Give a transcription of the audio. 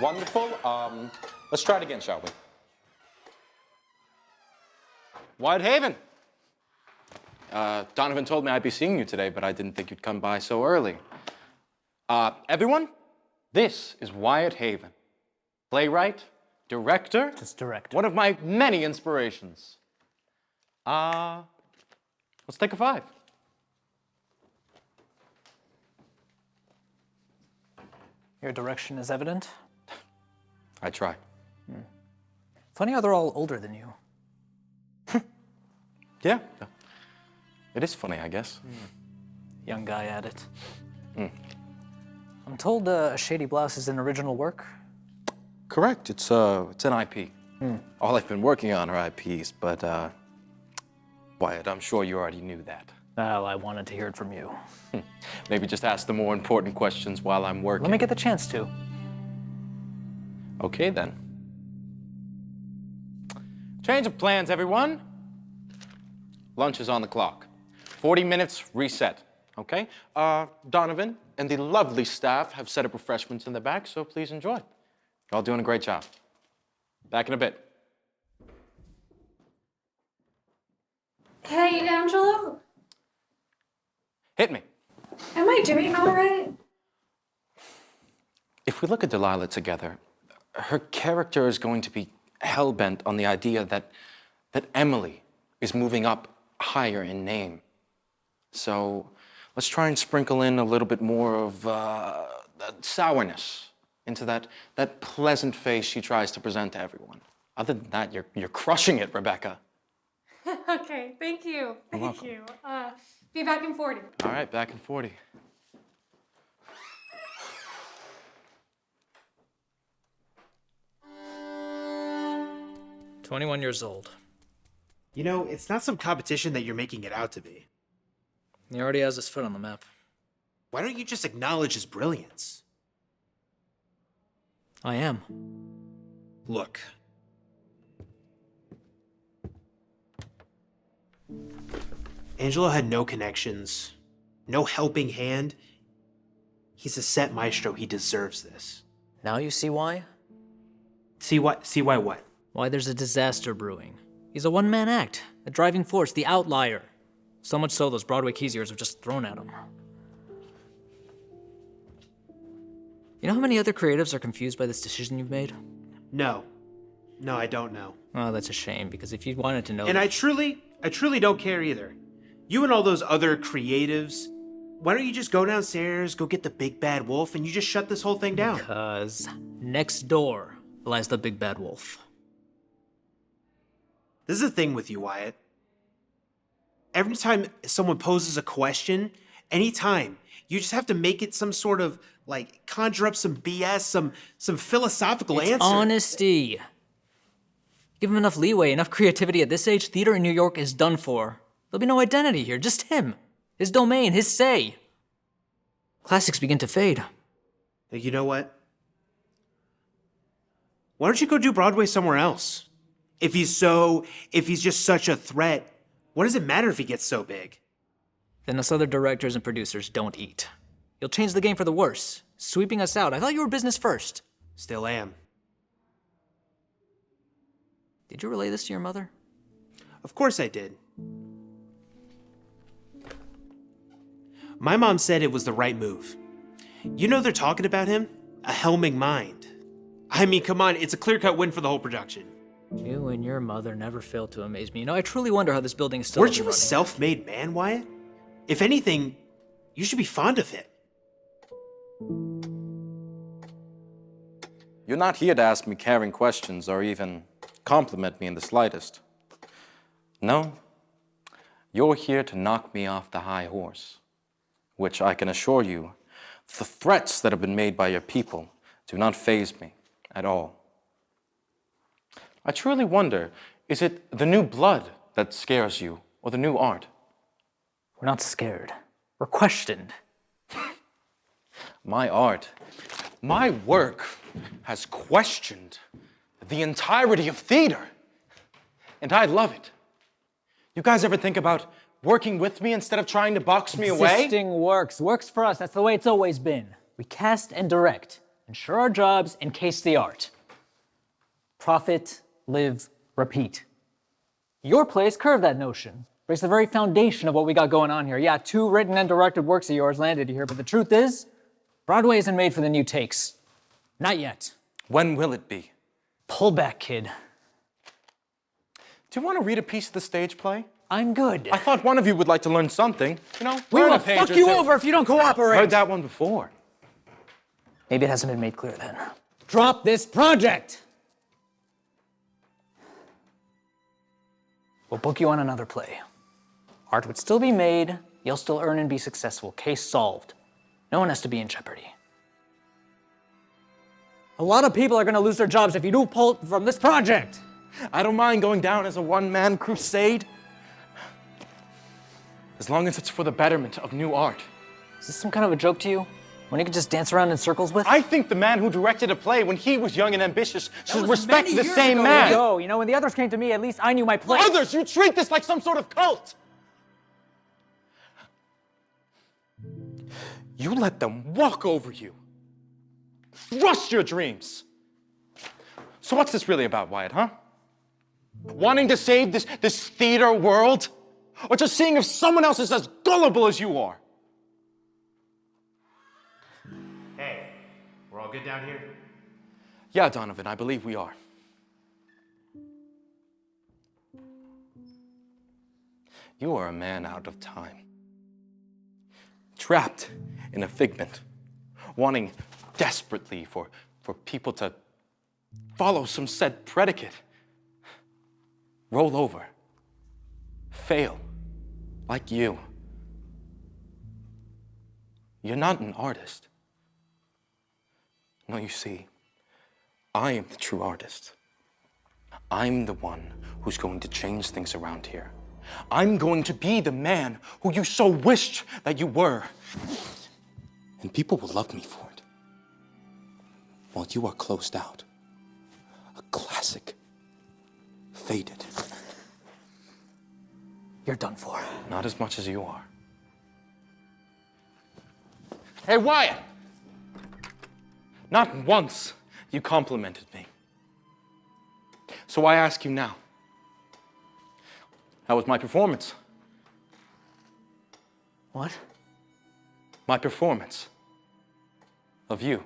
Wonderful. Let's try it again, shall we? Wyatt Haven. Donovan told me I'd be seeing you today, but I didn't think you'd come by so early. Everyone, this is Wyatt Haven. Playwright, director. Just director. One of my many inspirations. Let's take a 5. Your direction is evident. I try. Funny how they're all older than you. Yeah. It is funny, I guess. Young guy at it. I'm told a Shady Blouse is an original work. Correct. It's an IP. All I've been working on are IPs, but Wyatt, I'm sure you already knew that. Oh, I wanted to hear it from you. Maybe just ask the more important questions while I'm working. Let me get the chance to. Okay, then. Change of plans, everyone. Lunch is on the clock. 40 minutes, reset, okay? Donovan and the lovely staff have set up refreshments in the back, so please enjoy. You're all doing a great job. Back in a bit. Hey, Angelo. Hit me. Am I doing all right? If we look at Delilah together, her character is going to be hell-bent on the idea that Emily is moving up higher in name. So let's try and sprinkle in a little bit more of sourness into that pleasant face she tries to present to everyone. Other than that, you're crushing it, Rebecca. Okay, thank you. Thank you. Be back in 40. All right, back in 40. "21 years old. You know, it's not some competition that you're making it out to be. He already has his foot on the map. Why don't you just acknowledge his brilliance? I am. Look. Angelo had no connections, no helping hand. He's a set maestro. He deserves this. Now you see why? See what? See why what? Why there's a disaster brewing. He's a one-man act, a driving force, the outlier. So much so those Broadway Keys are just thrown at him. You know how many other creatives are confused by this decision you've made? No. No, I don't know. Oh, that's a shame, because if you wanted to know... And I truly don't care either. You and all those other creatives, why don't you just go downstairs, go get the big bad wolf, and you just shut this whole thing down? Because next door lies the big bad wolf. This is the thing with you, Wyatt. Every time someone poses a question, anytime, you just have to make it some sort of, like, conjure up some BS, some philosophical answer. Honesty. Give him enough leeway, enough creativity at this age, theater in New York is done for. There'll be no identity here, just him. His domain, his say. Classics begin to fade. You know what? Why don't you go do Broadway somewhere else? If he's just such a threat, what does it matter if he gets so big? Then us other directors and producers don't eat. You'll change the game for the worse, sweeping us out. I thought you were business first. Still am. Did you relay this to your mother? Of course I did. My mom said it was the right move. You know they're talking about him? A helming mind. I mean, come on, it's a clear-cut win for the whole production. You and your mother never failed to amaze me. You know, I truly wonder how this building is still Weren't you running. a self-made man, Wyatt? If anything, you should be fond of it. You're not here to ask me caring questions or even compliment me in the slightest. No, you're here to knock me off the high horse, which I can assure you, the threats that have been made by your people do not faze me at all. I truly wonder, is it the new blood that scares you, or the new art? We're not scared. We're questioned. My art, my work has questioned the entirety of theater, and I love it. You guys ever think about working with me instead of trying to box me away? Existing works for us. That's the way it's always been. We cast and direct. ensure our jobs, encase the art. Profit, live, repeat. Your plays curve that notion. Breaks the very foundation of what we got going on here. Yeah, 2 written and directed works of yours landed here, but the truth is, Broadway isn't made for the new takes. Not yet. When will it be? Pull back, kid. Do you want to read a piece of the stage play? I'm good. I thought one of you would like to learn something. You know, We learn will a page fuck or you two. over if you don't cooperate. Heard that one before. Maybe it hasn't been made clear then. Drop this project! We'll book you on another play. Art would still be made, you'll still earn and be successful. Case solved. No one has to be in jeopardy. A lot of people are gonna lose their jobs if you do pull from this project. I don't mind going down as a one-man crusade. As long as it's for the betterment of new art. Is this some kind of a joke to you? One you could just dance around in circles with? I think the man who directed a play when he was young and ambitious should respect the same man. Yo, you know, when the others came to me, at least I knew my place. Others, you treat this like some sort of cult. You let them walk over you. Thrust your dreams. So what's this really about, Wyatt, huh? Wanting to save this theater world? Or just seeing if someone else is as gullible as you are? Hey, we're all good down here? Yeah, Donovan, I believe we are. You are a man out of time. Trapped in a figment, wanting desperately for people to follow some said predicate. Roll over. Fail. Like you. You're not an artist. No, you see, I am the true artist. I'm the one who's going to change things around here. I'm going to be the man who you so wished that you were. And people will love me for it. While you are closed out. A classic. Faded. You're done for. Not as much as you are. Hey, Wyatt! Not once you complimented me. So I ask you now, how was my performance? What? My performance of you.